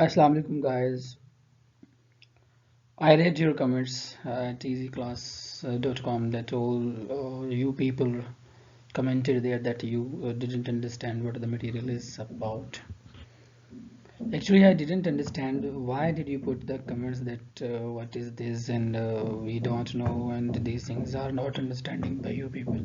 Assalamu alaikum guys. I read your comments at easyclass.com that all you people commented there that you didn't understand what the material is about. Actually, I didn't understand why did you put the comments that what is this and we don't know and these things are not understanding by you people.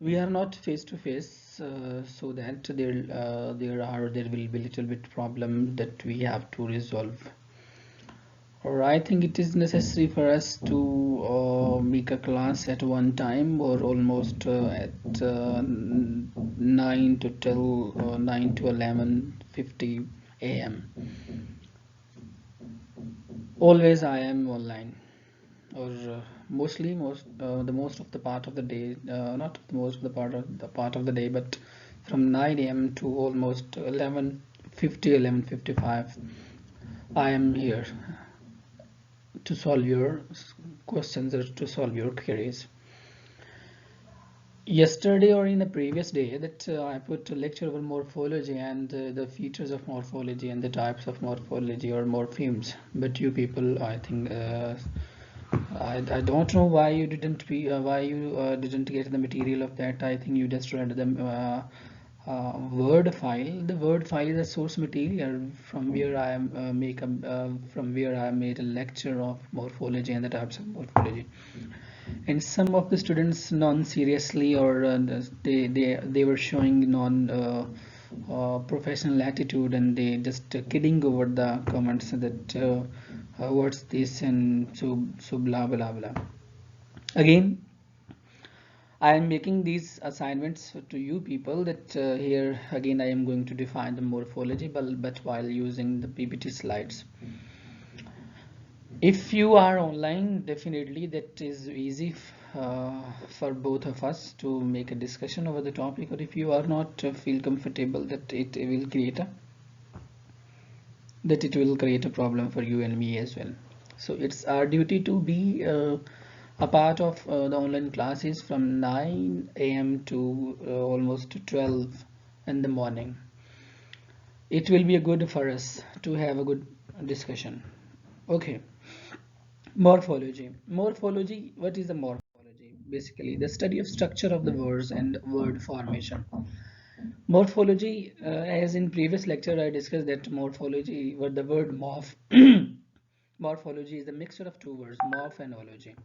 We are not face to face, so that there will be little bit problem that we have to resolve. Or I think it is necessary for us to make a class at one time or almost at 9 to till 9 to 11:50 a.m. Always I am online, or the most of the part of the day, not the most of the part of the day, but from 9 a.m. to almost 11:50, 11:55, I am here to solve your questions or to solve your queries. Yesterday or in the previous day that I put a lecture over morphology and the features of morphology and the types of morphology or morphemes, but you people, I think I don't know why you didn't get the material of that. I think you just read the word file. The word file is a source material from where I am from where I made a lecture of morphology and the types of morphology. And some of the students non-seriously, or they were showing non professional attitude, and they just kidding over the comments that what's this and so blah blah blah. Again, I am making these assignments to you people that here again I am going to define the morphology, but while using the PPT slides. If you are online, definitely that is easy for both of us to make a discussion over the topic, or if you are not feel comfortable, that it will create a problem for you and me as well. So it's our duty to be a part of the online classes from 9 a.m. to almost 12 in the morning. It will be a good for us to have a good discussion. Okay. Morphology. What is the morphology? Basically, the study of structure of the words and word formation. Morphology, as in previous lecture, I discussed that morphology, what the word morph, morphology is the mixture of two words, morph and ology.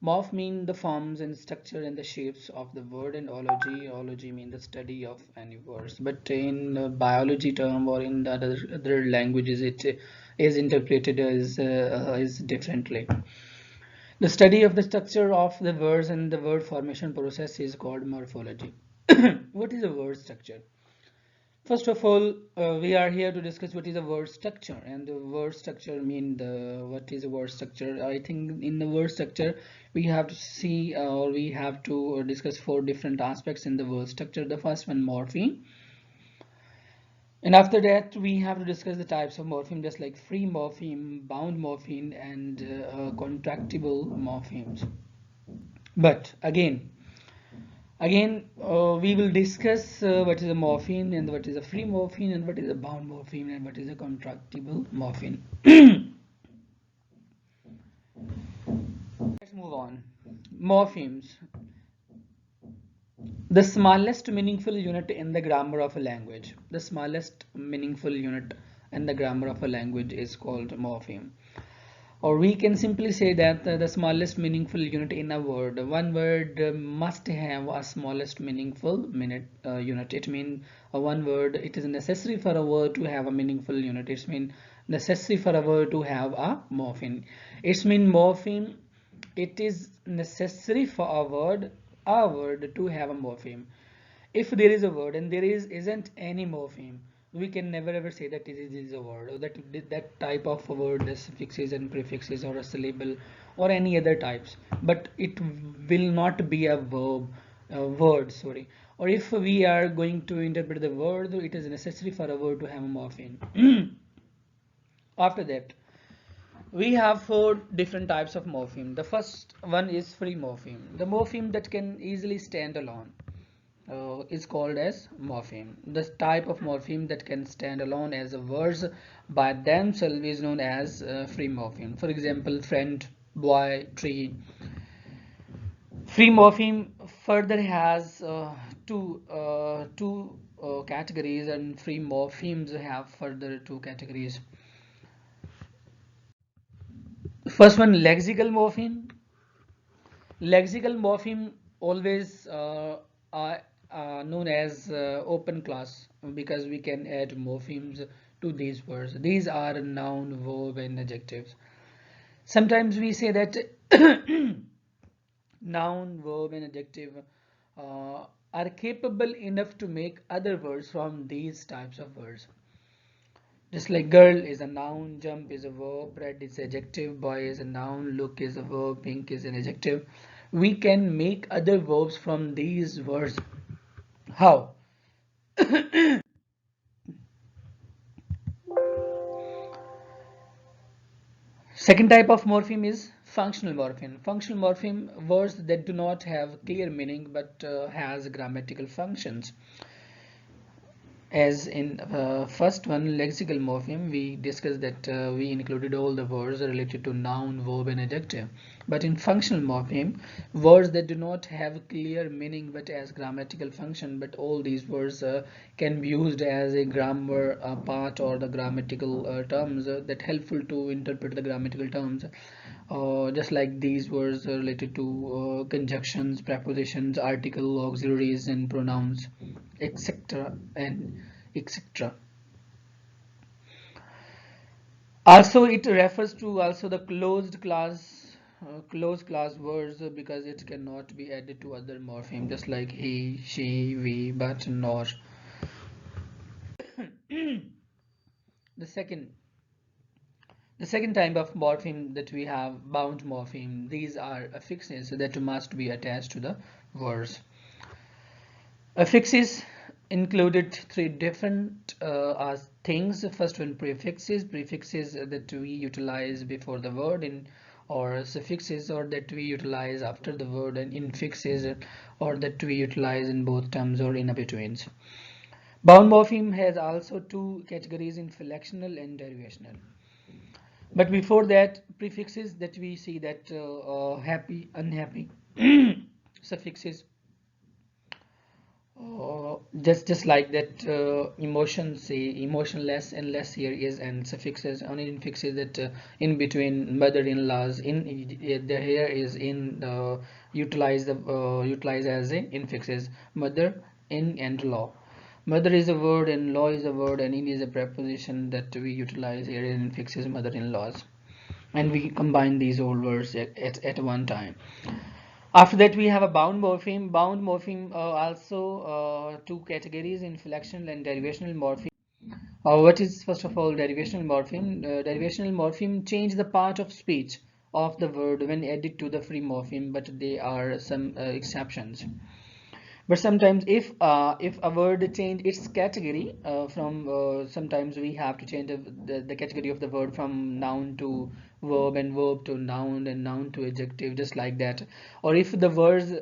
Morph mean the forms and structure and the shapes of the word, and ology mean the study of any words. But in biology term or in the other languages, it is interpreted as differently. The study of the structure of the words and the word formation process is called morphology. What is a word structure? First of all, we are here to discuss what is a word structure, and the word structure mean what is a word structure. I think in the word structure we have to see or we have to discuss four different aspects in the word structure. The first one, morpheme, and after that we have to discuss the types of morpheme, just like free morpheme, bound morpheme, and contractable morphemes. But again, we will discuss what is a morpheme and what is a free morpheme and what is a bound morpheme and what is a contractable morpheme. Let's move on. Morphemes. The smallest meaningful unit in the grammar of a language. The smallest meaningful unit in the grammar of a language is called morpheme. Or we can simply say that the smallest meaningful unit in a word. One word must have a smallest meaningful unit. It means one word. It is necessary for a word to have a meaningful unit. It means necessary for a word to have a morpheme. It means morpheme. It is necessary for a word to have a morpheme. If there is a word and there isn't any morpheme, we can never ever say that it is a word, or that type of a word, the suffixes and prefixes or a syllable or any other types, but it will not be a word, sorry. Or if we are going to interpret the word, it is necessary for a word to have a morpheme. After that, we have four different types of morpheme. The first one is free morpheme, the morpheme that can easily stand alone. is called as morpheme. The type of morpheme that can stand alone as a words by themselves is known as free morpheme. For example, friend, boy, tree. Free morpheme further has two categories, and free morphemes have further two categories. First one, lexical morpheme. Lexical morpheme always are known as open class because we can add morphemes to these words. These are noun, verb, and adjectives. Sometimes we say that noun, verb, and adjective are capable enough to make other words from these types of words. Just like girl is a noun, jump is a verb, red is adjective, boy is a noun, look is a verb, pink is an adjective. We can make other verbs from these words. How? Second type of morpheme is functional morpheme. Functional morpheme words that do not have clear meaning but has grammatical functions. As in first one, lexical morpheme, we discussed that we included all the words related to noun, verb, and adjective. But in functional morpheme, words that do not have clear meaning but as grammatical function, but all these words can be used as a grammar part or the grammatical terms that helpful to interpret the grammatical terms. Just like these words are related to conjunctions, prepositions, article, auxiliaries, and pronouns, etc. and etc. Also, it refers to also the closed class words because it cannot be added to other morpheme, just like he, she, we, but, nor. The second The second type of morpheme that we have, bound morpheme. These are affixes that must be attached to the words. Affixes included three different things. First one, prefixes. Prefixes that we utilize before the word, in or suffixes or that we utilize after the word, and infixes or that we utilize in both terms or in betweens. Bound morpheme has also two categories, inflectional and derivational. But before that, prefixes that we see that happy, unhappy, suffixes, just like that emotion, say emotionless and less here is, and suffixes on infixes that in between mother-in-laws, in the here is in utilize as a infixes, mother, in, and law. Mother is a word and law is a word, and in is a preposition that we utilize here in infixes mother-in-laws, and we combine these old words at one time. After that, we have a bound morpheme. Bound morpheme also two categories, inflectional and derivational morpheme. What is first of all derivational morpheme? Derivational morpheme change the part of speech of the word when added to the free morpheme, but there are some exceptions. But sometimes if a word change its category from sometimes we have to change the category of the word from noun to verb and verb to noun and noun to adjective, just like that. Or if the words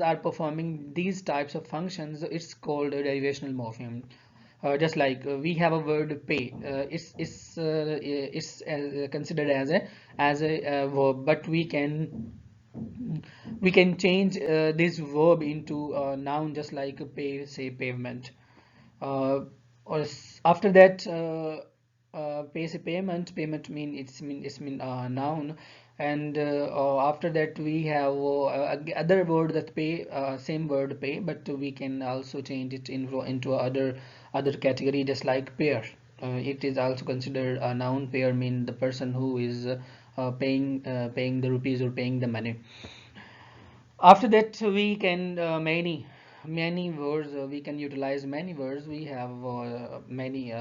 are performing these types of functions, it's called a derivational morpheme. Just like we have a word pay, it's considered as a verb, but we can change this verb into a noun, just like pay, say pavement. After that, pay, say payment. Payment mean noun, and after that we have other word that pay, same word pay, but we can also change it into other category, just like pair. It is also considered a noun. Pair mean the person who is paying the rupees or paying the money. After that, we can many words, we can utilize many words. We have many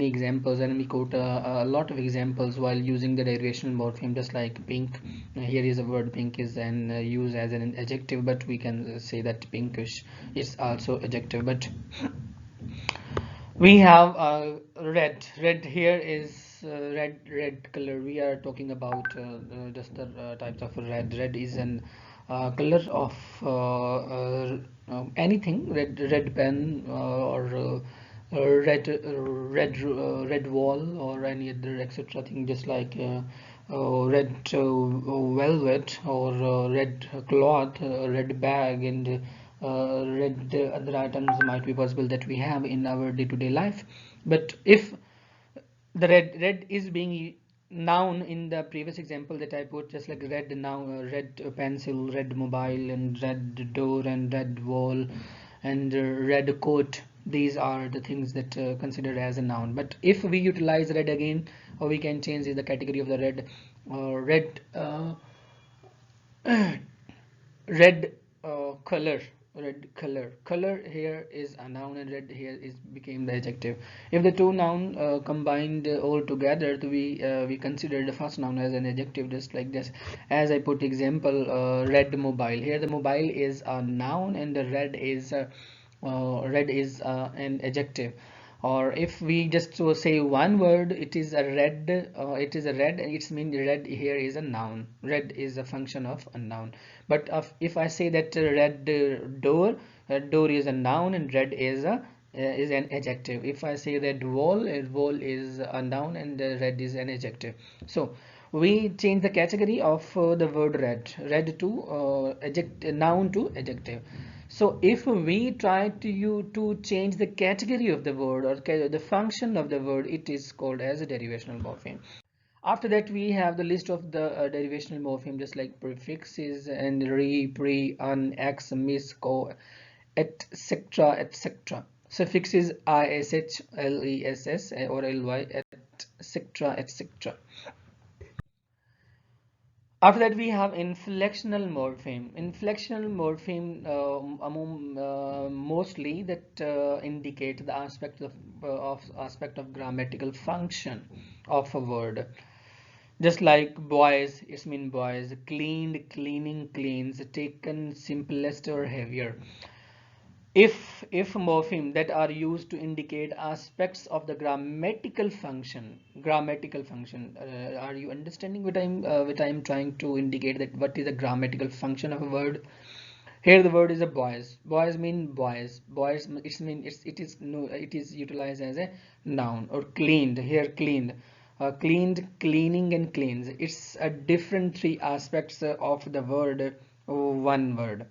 examples, and we quote a lot of examples while using the derivational morpheme, just like pink. Here is a word pink is an used as an adjective, but we can say that pinkish is also adjective. But we have red here is red color. We are talking about just the types of red. Red is an color of anything, red pen, or red wall, or any other etc thing, just like red velvet, or red cloth, red bag, and red other items might be possible that we have in our day-to-day life. But if the red is being noun in the previous example that I put, just like red noun, red pencil, red mobile, and red door, and red wall, and red coat. These are the things that considered as a noun. But if we utilize red again, or we can change the category of the red, red red color, color here is a noun, and red here is became the adjective. If the two noun combined all together, to we consider the first noun as an adjective, just like this. As I put example, red mobile. Here the mobile is a noun, and the red is an adjective. Or if we just say one word, it is a red, and it's mean red here is a noun. Red is a function of a noun. But if I say that red door, door is a noun, and red is an adjective. If I say red wall, wall is a noun, and red is an adjective. So we change the category of the word red to noun to adjective. So if we try to change the category of the word, or the function of the word, it is called as a derivational morpheme. After that, we have the list of the derivational morpheme, just like prefixes and re, pre, un, ex, mis, co, etc, etc. Suffixes ish, less, or ly, etc, etc. After that, we have inflectional morpheme. Inflectional morpheme mostly that indicate the aspect of grammatical function of a word. Just like boys, it's mean boys. Cleaned, cleaning, cleans. Taken, simplest or heavier. If morpheme that are used to indicate aspects of the grammatical function, are you understanding what I'm trying to indicate, that what is the grammatical function of a word? Here the word is a boys mean boys, it's mean it is no, it is utilized as a noun. Or cleaned, here cleaned, cleaned, cleaning, and cleans, it's a different three aspects of the word, one word.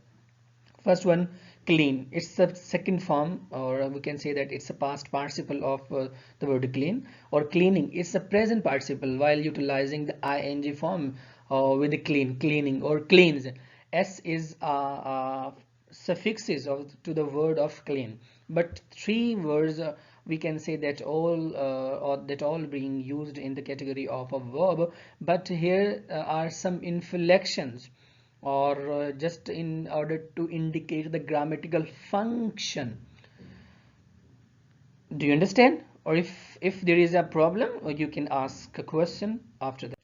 First one, clean. It's the second form, or we can say that it's a past participle of the word clean. Or cleaning, it's a present participle while utilizing the ing form with the clean, cleaning, or cleans. S is suffixes to the word of clean. But three words we can say that all being used in the category of a verb. But here are some inflections, or just in order to indicate the grammatical function. Do you understand? Or if there is a problem, or you can ask a question after that.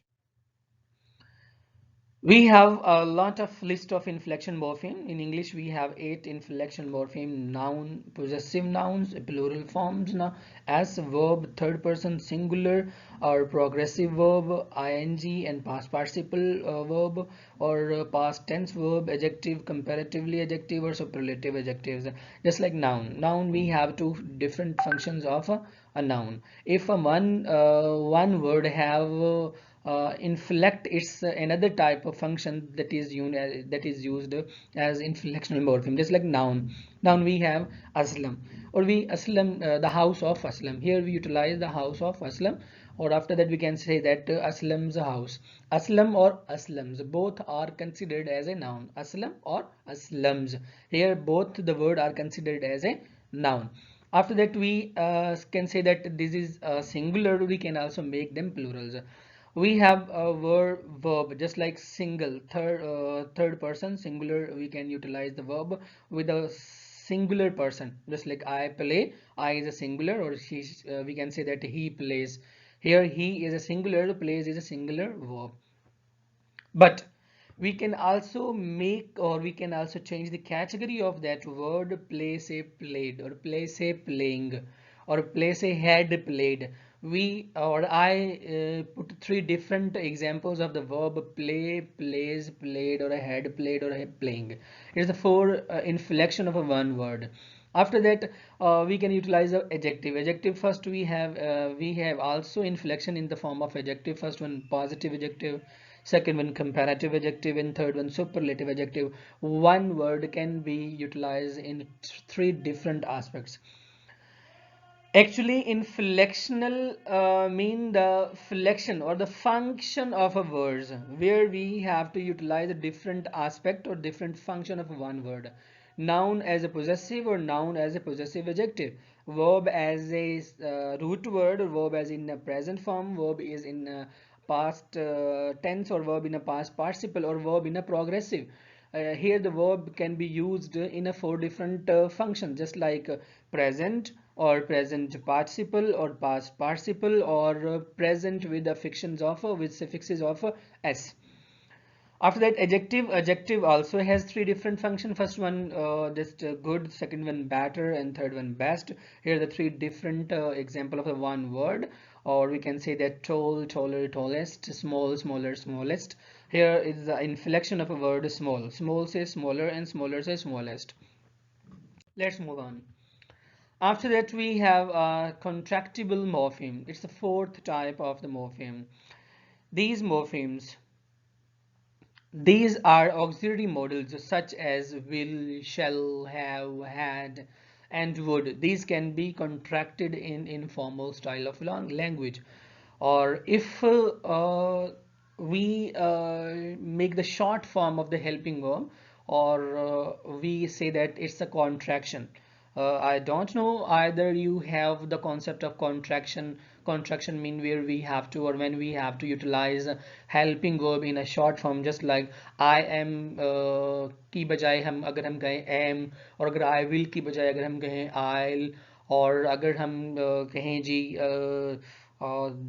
We have a lot of list of inflection morpheme. In English, we have 8 inflection morpheme: noun, possessive nouns, plural forms, now as verb, third person singular, or progressive verb, ing, and past participle verb, or past tense verb, adjective, comparatively adjective, or superlative adjectives. Just like noun we have two different functions of a noun. If one word have inflect, it's another type of function that is used as inflectional morpheme. Just like noun we have aslam, or we aslam, the house of aslam. Here we utilize the house of aslam. Or after that, we can say that aslam's house. Aslam or aslams, both are considered as a noun. Aslam or aslams, here both the word are considered as a noun. After that, we can say that this is singular. We can also make them plurals. We have a verb, just like single, third person singular. We can utilize the verb with a singular person, just like I play. I is a singular, or we can say that he plays. Here he is a singular, plays is a singular verb. But we can also make, or we can also change the category of that word. Play say played, or play say playing, or play say had played. I put three different examples of the verb play, plays, played, or had played, or playing. It is the four inflection of a one word. After that, we can utilize the adjective. Adjective first we have also inflection in the form of adjective. First one positive adjective, second one comparative adjective, and third one superlative adjective. One word can be utilized in three different aspects. Actually, inflectional mean the flexion or the function of a word, where we have to utilize a different aspect or different function of one word. Noun as a possessive or noun as a possessive adjective. Verb as a root word, or verb as in a present form. Verb is in a past tense, or verb in a past participle, or verb in a progressive. Here the verb can be used in a four different functions, just like present or present participle or past participle, or present with affixes of with suffixes of s. After that, adjective also has three different functions. First one just good, second one better, and third one best. Here are the three different example of the one word, or we can say that tall, taller, tallest, small, smaller, smallest. Here is the inflection of a word small. Small says smaller, and smaller says smallest. Let's move on. After that, we have contractable morpheme. It's the fourth type of the morpheme. These morphemes, these are auxiliary modals such as will, shall, have, had, and would. These can be contracted in informal style of language. Or if we make the short form of the helping verb, or we say that it's a contraction. I don't know either you have the concept of contraction. Contraction mean where we have to, or when we have to utilize a helping verb in a short form, just like I am की बजाय हम अगर हम कहें am, और अगर I will की बजाय अगर हम कहें I'll, और अगर हम कहें जी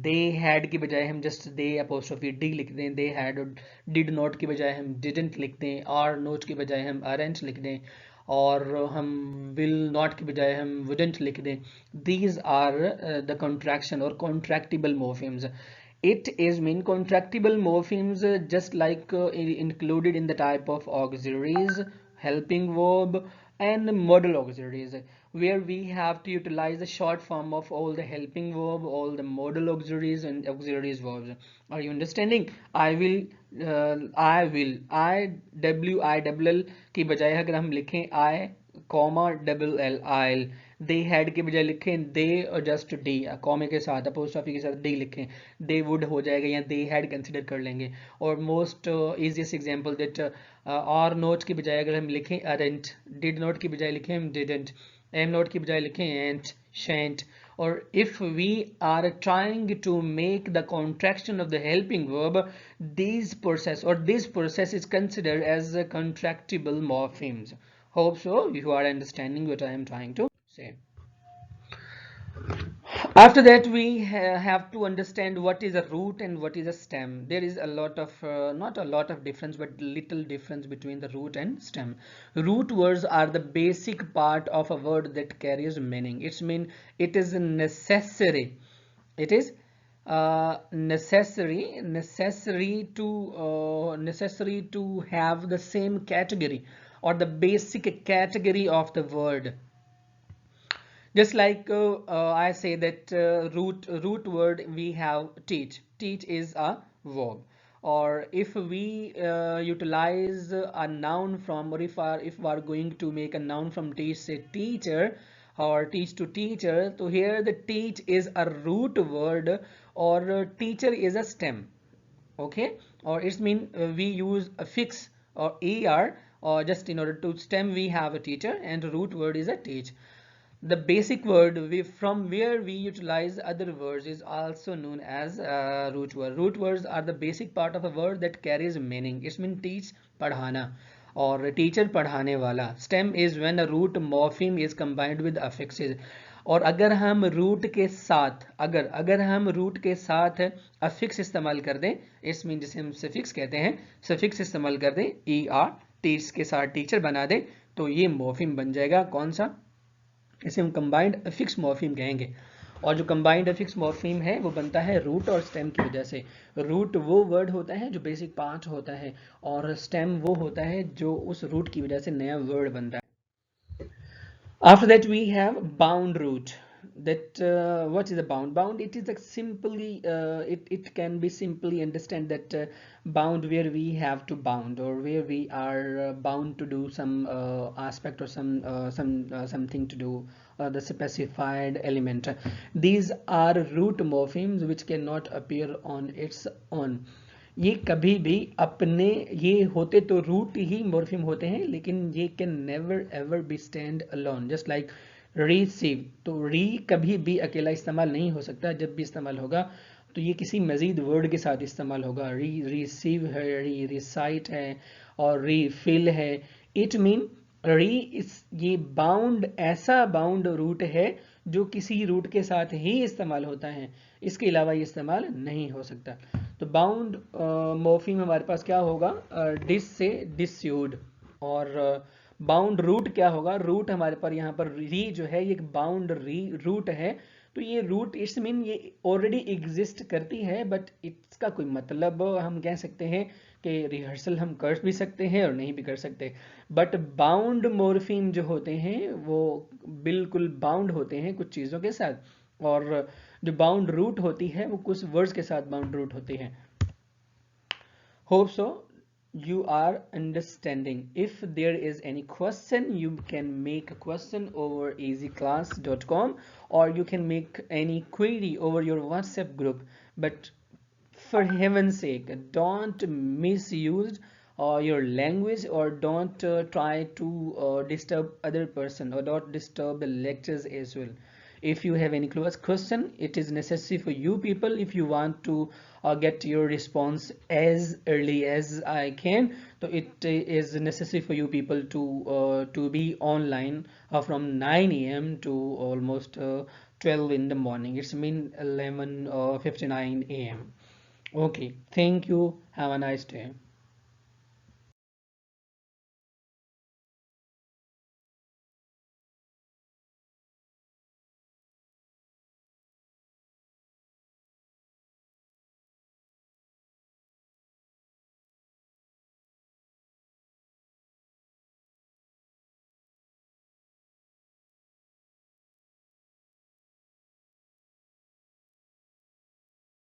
they had की बजाय हम just they apostrophe d लिख दें, they had, और did not की बजाय हम didn't लिख दें, are not की बजाय हम aren't लिख दें, और हम will not की बजाय हम wouldn't लिख दें. These are the contraction or contractible morphemes. It is mean contractible morphemes just like included in the type of auxiliaries, helping verb, and modal auxiliaries, where we have to utilize the short form of all the helping verb, all the modal auxiliaries, and auxiliaries verbs. Are you understanding? I w I double l की बजाय अगर हम लिखें I comma double L oil, they had के बजाय लिखें दे और just D, कॉमे के साथ अपोस्ट्रोफी के साथ डी लिखें, दे वुड हो जाएगा, या दे हैड कंसिडर कर लेंगे. और most easiest example that are not की बजाय अगर हम लिखें अरेंट, डिड नॉट की बजाय लिखें हम डिडेंट, एम नॉट की बजाय लिखें एंट, shunt. Or if we are trying to make the contraction of the helping verb, this process is considered as a contractible morphemes. Hope so you are understanding what I am trying to say. After that, we have to understand what is a root and what is a stem. There is a lot of not a lot of difference, but little difference between the root and stem. Root words are the basic part of a word that carries meaning. It's mean it is necessary. It is necessary to have the same category or the basic category of the word. Just like I say that root word we have teach. Teach is a verb. Or if we utilize a noun from, or if we are going to make a noun from teach, say teacher, or teach to teacher, so here the teach is a root word, or teacher is a stem. Okay, or it's mean we use a fix or er, or just in order to stem we have a teacher, and root word is a teach. The basic word from where we utilize other words is also known as root word. Root words are the basic part of a word that carries meaning. It means teach, padhana, or teacher, padhane wala. Stem is when a root morpheme is combined with affixes. और अगर हम root के साथ अगर हम root के साथ affix इस्तेमाल कर दें, इस मीन जिसे हम सफिक्स कहते हैं, सफिक्स इस्तेमाल कर दें, ई आर टीच के साथ टीचर बना दें, तो ये मॉर्फीम बन जाएगा. कौन सा? इसे हम कंबाइंड अफिक्स मॉर्फीम कहेंगे. और जो कंबाइंड अफिक्स मॉर्फीम है वो बनता है रूट और स्टेम की वजह से। रूट वो वर्ड होता है जो बेसिक पार्ट होता है, और स्टेम वो होता है जो उस रूट की वजह से नया वर्ड बनता है। After that, we have bound root. That what is a bound? Bound, it is a simply it can be simply understand that bound where we have to bound, or where we are bound to do some aspect, or something to do the specified element. These are root morphemes which cannot appear on its own. ये कभी भी अपने, ये होते तो root ही morpheme होते हैं, लेकिन ये can never ever be stand alone, just like receive. तो री कभी भी अकेला इस्तेमाल नहीं हो सकता, जब भी इस्तेमाल होगा तो ये किसी मजीद वर्ड के साथ इस्तेमाल होगा। रिसीव है, रिसाइट है, और रीफिल है। इट मीन ये बाउंड ऐसा बाउंड रूट है जो किसी रूट के साथ ही इस्तेमाल होता है, इसके अलावा ये इस्तेमाल नहीं हो सकता। तो बाउंड मॉर्फीम हमारे पास क्या होगा, डिस से डिस्यूड। और बाउंड रूट क्या होगा, रूट हमारे पर यहाँ पर री जो है ये एक बाउंड री रूट है। तो ये रूट इट्स मीन ये ऑलरेडी एग्जिस्ट करती है, बट इसका कोई मतलब हम कह सकते हैं कि रिहर्सल हम कर भी सकते हैं और नहीं भी कर सकते। बट बाउंड मॉर्फीम जो होते हैं वो बिल्कुल बाउंड होते हैं कुछ चीज़ों के साथ, और जो बाउंड रूट होती है वो कुछ वर्ड्स के साथ बाउंड रूट होती है। Hope so you are understanding. If there is any question, you can make a question over easyclass.com, or you can make any query over your WhatsApp group. But for heaven's sake, don't misuse your language, or don't try to disturb other person, or don't disturb the lectures as well. If you have any close question, it is necessary for you people, if you want to get your response as early as I can, so it is necessary for you people to be online from 9 a.m. to almost 12 in the morning. It's mean 11:59 a.m. Okay, thank you, have a nice day.